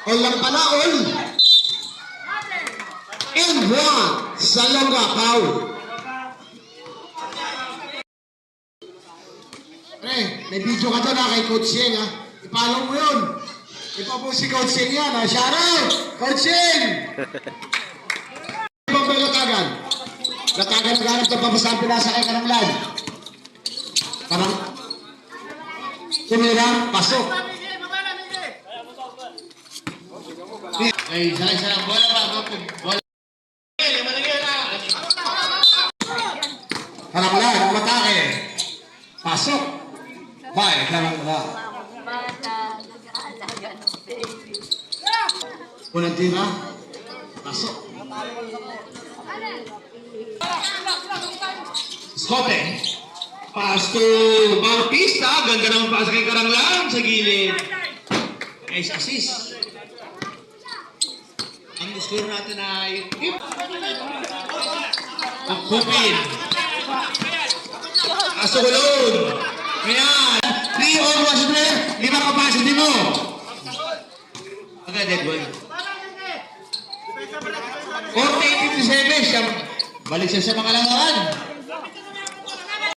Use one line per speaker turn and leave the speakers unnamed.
All lang pala, all. And one. Salonga, foul. Pre, may video ka doon kay Coach Yeng ha. Ipalaw mo yun. Ipapo si Coach Yeng yan ha. Shoutout! Coach Yeng! Ibang ba latagan? Latagan naghanap ng pamasang pinasa kay Karanglan. Parang tumira, pasok.
Ay, isa bola pa. Bola.
Karanglan, ang matake. Pasok. Bye, Karanglan. Unang tira. Pasok.
Skote. Pass to Bautista. Ganda naman pass kay Karanglan sa gilid. Nice assist. Ang score natin ay Kupin. Asulon. Ayan. 3 on was there. 5 capacity mo. Agad dead ball. 48-57 siya. Balik siya sa mga langaran.